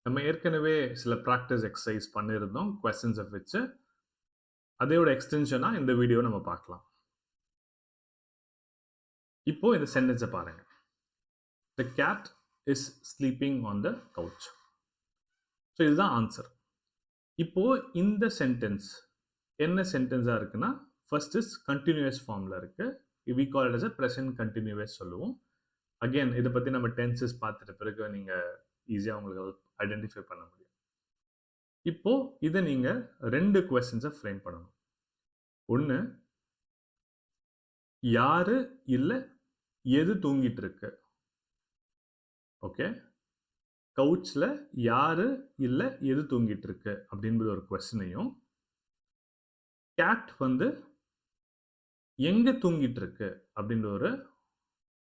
நம்ம ஏற்கனவே சில பிராக்டிஸ் எக்ஸசைஸ் பண்ணியிருந்தோம் கொஸ்டின்ஸை வச்சு. அதையோட எக்ஸ்டென்ஷனா இந்த வீடியோ நம்ம பார்க்கலாம். இப்போ இந்த சென்டென்ஸை பாருங்க. The cat is sleeping on the couch. So இதுதான் ஆன்சர். இப்போ இந்த சென்டென்ஸ் என்ன சென்டென்ஸாக இருக்குன்னா, ஃபர்ஸ்ட் இஸ் கண்டினியூஸ் ஃபார்மில் இருக்கு. We call it as a present continuous சொல்லுவோம். அகெயின் இதை பற்றி நம்ம டென்சஸ் பார்த்துட்ட பிறகு நீங்கள் ஈஸியாக உங்களுக்கு ஐடென்டிஃபை பண்ண முடியும். இப்போ இதை நீங்கள் 2 கொஸ்டின்ஸை ஃப்ரேம் பண்ணணும். ஒன்று, யாரு இல்லை எது தூங்கிட்டு இருக்கு? ஓகே, கவுச்சில் யாரு இல்லை எது தூங்கிட்டு இருக்கு அப்படின்றது ஒரு கொஸ்டினையும், கேட் வந்து எங்கே தூங்கிட்டு இருக்கு அப்படின்ற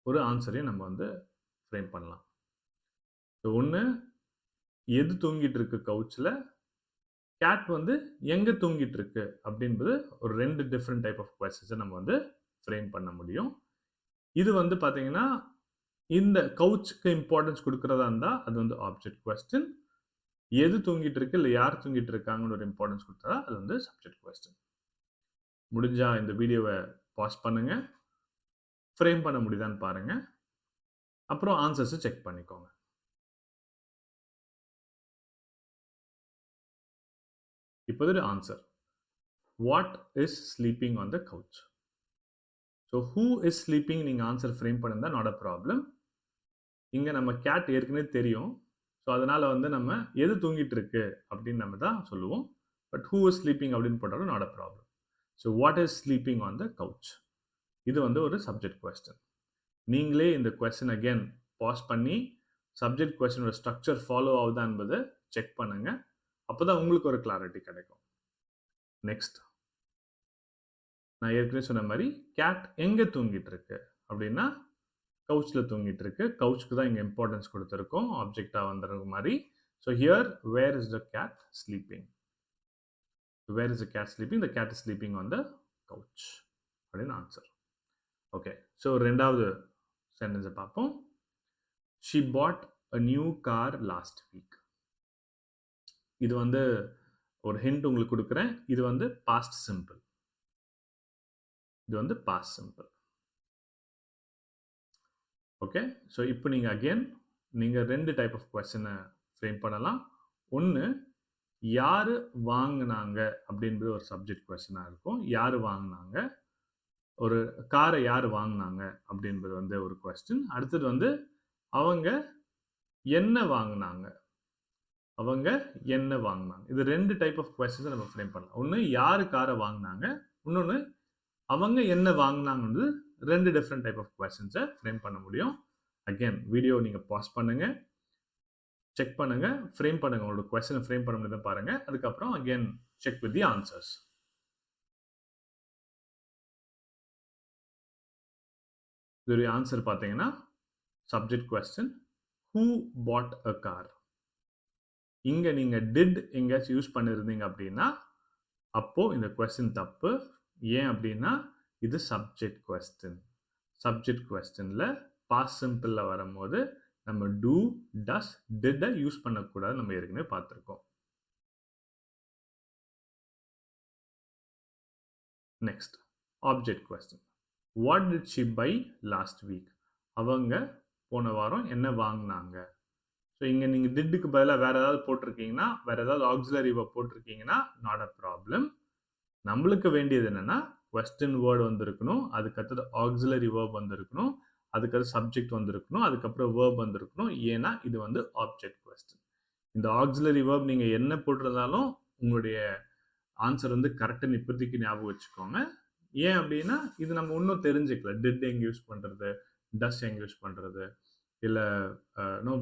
ஒரு ஆன்சரையும் நம்ம வந்து ஃப்ரேம் பண்ணலாம். ஒன்று, எது தூங்கிட்டு இருக்கு கவுச்சில், கேட் வந்து எங்கே தூங்கிட்டு இருக்கு அப்படின்றது ஒரு 2 டிஃப்ரெண்ட் டைப் ஆஃப் கொஸ்டின்ஸை நம்ம வந்து ஃப்ரேம் பண்ண முடியும். இது வந்து பார்த்தீங்கன்னா இந்த கவுச்சுக்கு இம்பார்ட்டன்ஸ் கொடுக்கறதா இருந்தால் அது வந்து ஆப்ஜெக்ட் கொஸ்டின். எது தூங்கிட்டு இருக்கு இல்லை யார் தூங்கிட்டு இருக்காங்கன்னு ஒரு இம்பார்ட்டன்ஸ் கொடுத்தா அது வந்து சப்ஜெக்ட் கொஸ்டின். முடிஞ்சா இந்த வீடியோவை பாஸ் பண்ணுங்க, ஃப்ரேம் பண்ண முடியுதான்னு பாருங்க, அப்புறம் ஆன்சர்ஸை செக் பண்ணிக்கோங்க. இப்போது answer, what is sleeping on the couch? So who is sleeping நீங்கள் ஆன்சர் ஃப்ரேம் பண்ணியிருந்தா நாட் அ ப்ராப்ளம். இங்கே நம்ம கேட் ஏற்கனவே தெரியும், ஸோ அதனால் வந்து நம்ம எது தூங்கிட்டு இருக்கு அப்படின்னு நம்ம தான் சொல்லுவோம். பட் ஹூ இஸ் ஸ்லீப்பிங் அப்படின்னு போட்டாலும் not a problem. So what is sleeping on the couch, இது வந்து ஒரு சப்ஜெக்ட் கொஸ்டின். நீங்களே இந்த கொஸ்டின் அகெயின் பாஸ் பண்ணி சப்ஜெக்ட் கொஸ்டினோட ஸ்ட்ரக்சர் ஃபாலோ ஆகுதா என்பதை செக் பண்ணுங்க. அப்போ தான் உங்களுக்கு ஒரு கிளாரிட்டி கிடைக்கும். நெக்ஸ்ட், நான் ஏற்கனவே சொன்ன மாதிரி கேட் எங்கே தூங்கிட்டு இருக்கு அப்படின்னா கவுச்சில் தூங்கிட்டு இருக்கு. கவுச்சுக்கு தான் இங்கே இம்பார்ட்டன்ஸ் கொடுத்துருக்கோம் ஆப்ஜெக்டாக வந்துடுற மாதிரி. So here where is the cat sleeping? Where is the cat sleeping? The cat is sleeping on the couch அப்படின்னு ஆன்சர். ஓகே, ஸோ 2வது சென்டென்ஸை பார்ப்போம். She bought a new car last week. இது வந்து ஒரு ஹிண்ட் உங்களுக்கு கொடுக்குறேன். இது வந்து பாஸ்ட் சிம்பிள். இது வந்து பாஸ்ட் சிம்பிள். ஓகே, ஸோ இப்போ நீங்கள் அகெயின் நீங்கள் 2 டைப் ஆஃப் கொஸ்டினை ஃப்ரேம் பண்ணலாம். ஒன்று, யார் வாங்கினாங்க அப்படின்றது ஒரு சப்ஜெக்ட் கொஸ்டினாக இருக்கும். யார் வாங்கினாங்க, ஒரு காரை யார் வாங்கினாங்க அப்படின்றது வந்து ஒரு கொஸ்டின். அடுத்தது வந்து அவங்க என்ன வாங்கினாங்க, அவங்க என்ன வாங்கினாங்க. இது 2 டைப் ஆஃப் கொஸ்டின்ஸை நம்ம ஃப்ரேம் பண்ணலாம். ஒன்று, யார் காரை வாங்கினாங்க, இன்னொன்று அவங்க என்ன வாங்கினாங்கன்றது 2 டிஃப்ரெண்ட் டைப் ஆஃப் கொஸ்டின்ஸை ஃப்ரேம் பண்ண முடியும். அகெயின் வீடியோ நீங்கள் பாஸ் பண்ணுங்க, செக் பண்ணுங்க, ஃப்ரேம் பண்ணுங்க. உங்களோட கொஸ்டினை ஃப்ரேம் பண்ண முடியுது பாருங்க. அதுக்கப்புறம் again check with the answers. இதோடைய ஆன்சர் பார்த்தீங்கன்னா subject question, who pot a car. இங்க நீங்க டிட் எங்கேயாச்சும் யூஸ் பண்ணிருந்தீங்க அப்படின்னா அப்போ இந்த கொஸ்டின் தப்பு. ஏன் அப்படின்னா இது சப்ஜெக்ட் கொஸ்டின். சப்ஜெக்ட் கொஸ்டின்ல பாஸ்ட் சிம்பிள்ல வரும்போது நம்ம டூ, டஸ், டிட் யூஸ் பண்ணக்கூடாது. நம்ம ஏற்கனவே பார்த்துருக்கோம். Next, object question. What did she buy last week? அவங்க போன வாரம் என்ன வாங்கினாங்க? ஸோ இங்கே நீங்கள் டிட்டுக்கு பதிலாக வேறு ஏதாவது போட்டிருக்கீங்கன்னா, வேறு ஏதாவது ஆக்சிலரி வேர்ப் போட்டிருக்கீங்கன்னா நாட் அ ப்ராப்ளம். நம்மளுக்கு வேண்டியது என்னென்னா கொஸ்டின் வேர்டு வந்திருக்கணும், அதுக்கடுத்தது ஆக்சிலரி வேர்ப் வந்திருக்கணும், அதுக்கடுத்து சப்ஜெக்ட் வந்திருக்கணும், அதுக்கப்புறம் வேர்ப் வந்திருக்கணும். ஏன்னா இது வந்து ஆப்ஜெக்ட் கொஸ்டின். இந்த ஆக்சிலரி வேர்ப் நீங்கள் என்ன போட்டிருந்தாலும் உங்களுடைய ஆன்சர் வந்து கரெக்டுன்னு இப்போதைக்கு ஞாபகம் வச்சுக்கோங்க. ஏன் அப்படின்னா இது நம்ம இன்னும் தெரிஞ்சுக்கல. டிட் எங்கே யூஸ் பண்ணுறது, டஸ் எங்கே யூஸ் பண்ணுறது, இல்லை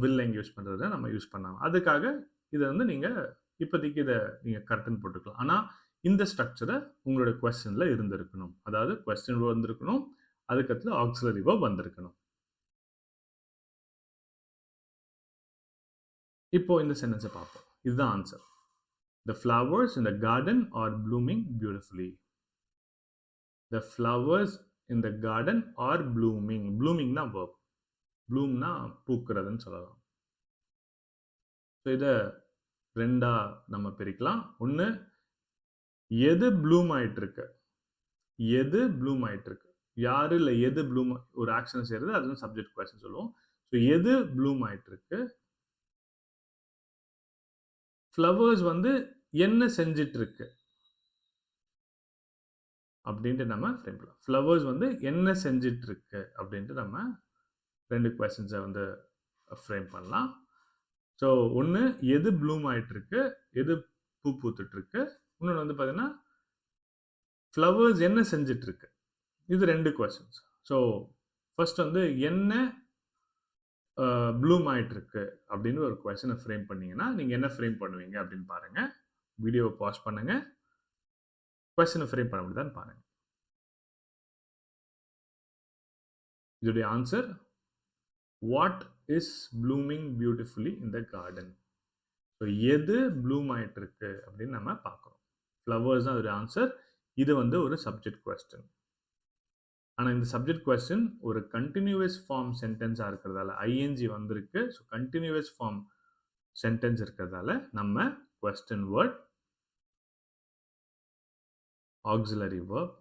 வில் எங்கே யூஸ் பண்ணுறது நம்ம யூஸ் பண்ணலாம். அதுக்காக இதை வந்து நீங்கள் இப்போதைக்கு இதை நீங்கள் கரெக்டுன்னு போட்டுக்கலாம். ஆனால் இந்த ஸ்ட்ரக்சரை உங்களோட கொஸ்டினில் இருந்திருக்கணும். அதாவது கொஸ்டின் வந்திருக்கணும், அதுக்கடுத்து ஆக்சிலரி வேர்ப் வந்திருக்கணும். இப்போ இந்த சென்டென்ஸை பார்ப்போம். இதுதான் answer. The flowers in the garden are blooming beautifully. The flowers in the garden are blooming. Blooming na verb. Bloom na பூக்கிறதுன்னு சொல்லலாம். ஸோ இதை ரெண்டா நம்ம பிரிக்கலாம். ஒன்று, எது ப்ளூம் ஆயிட்டு இருக்கு, எது ப்ளூம் ஆயிட்டு இருக்கு, யாரு இல்லை எது ப்ளூம், ஒரு ஆக்ஷன் செய்யறது, அது வந்து சப்ஜெக்ட் கொஸ்டின் சொல்லுவோம். ஸோ எது ப்ளூம் ஆயிட்டு இருக்கு, ஃப்ளவர்ஸ் வந்து என்ன செஞ்சிட்டு இருக்கு அப்படின்ட்டு நம்ம ஃப்ரேம் பண்ணலாம். ஃப்ளவர்ஸ் வந்து என்ன செஞ்சிட்டு இருக்கு அப்படின்ட்டு நம்ம ரெண்டு கொஸ்டின்ஸை வந்து ஃப்ரேம் பண்ணலாம். ஸோ ஒன்று, எது ப்ளூம் ஆயிட்டு இருக்கு, எது பூ பூத்துட்டு இருக்கு. இன்னொன்று வந்து பார்த்தீங்கன்னா ஃப்ளவர்ஸ் என்ன செஞ்சிட்டு இருக்கு. இது ரெண்டு கொஸ்டின்ஸ். ஸோ ஃபர்ஸ்ட் வந்து என்ன ப்ளூம் ஆயிட்டு இருக்கு அப்படின்னு ஒரு கொஸ்டினை ஃப்ரேம் பண்ணீங்கன்னா நீங்க என்ன ஃப்ரேம் பண்ணுவீங்க அப்படின்னு பாருங்க. வீடியோவை பாஸ் பண்ணுங்க, கொஸ்டினை ஃப்ரேம் பண்ண முடியுதான்னு பாருங்க. இதோடைய answer, what is blooming beautifully in the garden. So எது ப்ளூம் ஆயிட்டு இருக்கு அப்படின்னு நம்ம பார்க்குறோம். ஃப்ளவர்ஸ் தான் அதோடைய ஆன்சர். இது வந்து ஒரு சப்ஜெக்ட் கொஸ்டின். ஆனால் இந்த சப்ஜெக்ட் கொஸ்டின் ஒரு கண்டினியூவஸ் ஃபார்ம் சென்டென்ஸாக இருக்கிறதால ஐஎன்ஜி வந்திருக்கு. ஸோ கண்டினியூவஸ் ஃபார்ம் சென்டென்ஸ் இருக்கிறதால நம்ம question word, auxiliary verb,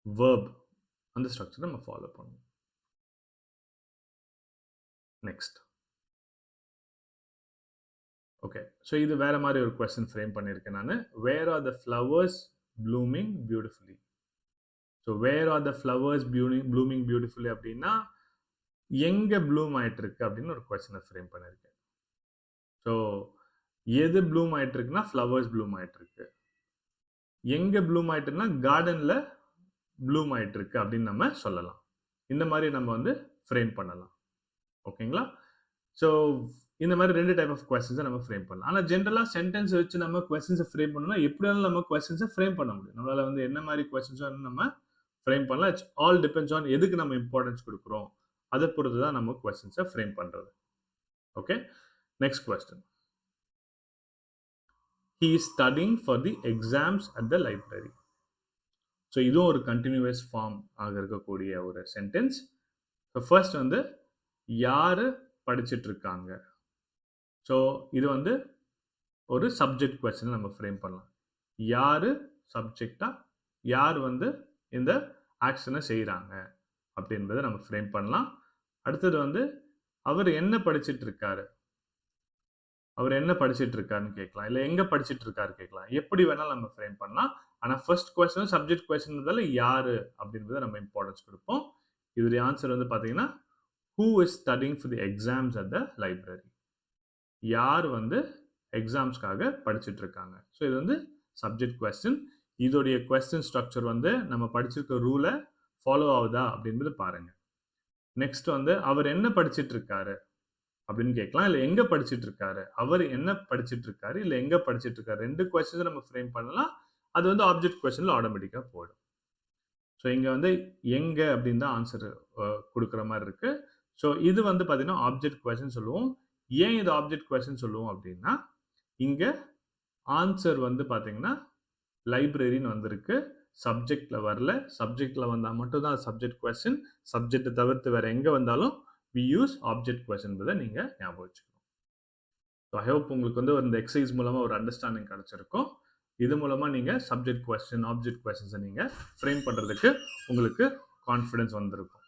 verb அந்த ஸ்ட்ரக்சர் நம்ம ஃபாலோ பண்ணுவோம். நெக்ஸ்ட், ஓகே, ஸோ இது வேற மாதிரி ஒரு கொஸ்டின் ஃப்ரேம் பண்ணியிருக்கேன் நான். Where are the flowers blooming beautifully. So where are the flowers blooming beautifully அப்படின்னா எங்க ப்ளூம் ஆயிட்டு இருக்கு அப்படின்னு ஒரு கொஸ்டினை ஃப்ரேம் பண்ணியிருக்கேன். ஸோ எது ப்ளூம் ஆயிட்டு இருக்குன்னா ஃப்ளவர்ஸ் ப்ளூம் ஆயிட்டு இருக்கு. எங்க ப்ளூம் ஆயிட்டு இருக்குன்னா கார்டன்ல ப்ளூம் ஆயிட்டு இருக்கு அப்படின்னு நம்ம சொல்லலாம். இந்த மாதிரி நம்ம வந்து ஃப்ரேம் பண்ணலாம். ஓகேங்களா? ஸோ இந்த மாதிரி ரெண்டு டைப் ஆஃப் கொஸ்டின்ஸை நம்ம ஃப்ரேம் பண்ணலாம். ஆனால் ஜென்ரலாக சென்டென்ஸ் வச்சு நம்ம கொஸ்டின்ஸை ஃப்ரேம் பண்ணணும்னா எப்படி வேணாலும் நம்ம கொஸ்டின்ஸை ஃப்ரேம் பண்ண முடியும். நம்மளால வந்து என்ன மாதிரி கொஸ்டின்ஸும் நம்ம ஃப்ரேம் பண்ணலாம். இட்ஸ் ஆல் டிபெண்ட்ஸ் ஆன் எதுக்கு நம்ம இம்பார்ட்டன்ஸ் கொடுக்குறோம், அதை பொறுத்து தான் நம்ம கொஸ்டின்ஸை ஃப்ரேம் பண்ணுறது. Okay, next question. He is studying for the exams at the library. So இதுவும் ஒரு கண்டினியூவஸ் ஃபார்ம் ஆக இருக்கக்கூடிய ஒரு சென்டென்ஸ். ஃபர்ஸ்ட் வந்து யாரு படிச்சுட்டு இருக்காங்க. ஸோ இது வந்து ஒரு சப்ஜெக்ட் கொஸ்டின் நம்ம ஃப்ரேம் பண்ணலாம். யாரு சப்ஜெக்டா, யார் வந்து இந்த ஆக்ஷனை செய்கிறாங்க அப்படின்றத நம்ம ஃப்ரேம் பண்ணலாம். அடுத்தது வந்து அவர் என்ன படிச்சுட்டு இருக்காரு, அவர் என்ன படிச்சுட்டு இருக்காருன்னு கேட்கலாம், இல்லை எங்க படிச்சுட்டு இருக்காரு கேட்கலாம். எப்படி வேணாலும் நம்ம ஃப்ரேம் பண்ணலாம். ஆனால் ஃபர்ஸ்ட் கொஸ்டின் சப்ஜெக்ட் கொஸ்டின் யாரு அப்படின்றத நம்ம இம்பார்ட்டன்ஸ் கொடுப்போம். இதோடைய ஆன்சர் வந்து பார்த்தீங்கன்னா who is studying for the exams at the library. யார் வந்து எக்ஸாம்ஸ்க்காக படிச்சுட்டு இருக்காங்க. ஸோ இது வந்து சப்ஜெக்ட் கொஸ்டின். இதோடைய கொஸ்டின் ஸ்ட்ரக்சர் வந்து நம்ம படிச்சிருக்க ரூலை ஃபாலோ ஆகுதா அப்படின்றது பாருங்க. நெக்ஸ்ட் வந்து அவர் என்ன படிச்சுட்டு இருக்காரு அப்படின்னு கேட்கலாம், இல்லை எங்க படிச்சுட்டு இருக்காரு, அவர் என்ன படிச்சுட்டு இருக்காரு, இல்லை எங்க படிச்சுட்டு இருக்காரு. ரெண்டு கொஸ்டின்ஸ் நம்ம ஃப்ரேம் பண்ணலாம். அது வந்து ஆப்ஜெக்ட் கொஸ்டின்ல ஆட்டோமேட்டிக்காக போயிடும். ஸோ இங்க வந்து எங்க அப்படின்னு தான் ஆன்சர் கொடுக்குற மாதிரி இருக்கு. ஸோ இது வந்து பார்த்தீங்கன்னா ஆப்ஜெக்ட் கொஸ்டின் சொல்லுவோம். ஏன் இது ஆப்ஜெக்ட் கொஸ்டின் சொல்லுவோம் அப்படின்னா இங்க ஆன்சர் வந்து பார்த்தீங்கன்னா லைப்ரரின்னு வந்திருக்கு, சப்ஜெக்ட்ல வரல. சப்ஜெக்ட்ல வந்தால் மட்டும் தான் சப்ஜெக்ட் கொஸ்டின். சப்ஜெக்டை தவிர்த்து வேற எங்க வந்தாலும் we use ஆப்ஜெக்ட் கொஸ்டின்றதை நீங்க ஞாபகம் வச்சுக்கணும். ஸோ ஐ ஹோப் உங்களுக்கு வந்து இந்த எக்ஸசைஸ் மூலமா ஒரு அண்டர்ஸ்டாண்டிங் கிடைச்சிருக்கும். இது மூலமா நீங்க சப்ஜெக்ட் கொஸ்டின், ஆப்ஜெக்ட் கொஸ்டின்ஸை நீங்க ஃப்ரேம் பண்றதுக்கு உங்களுக்கு கான்ஃபிடன்ஸ் வந்திருக்கும்.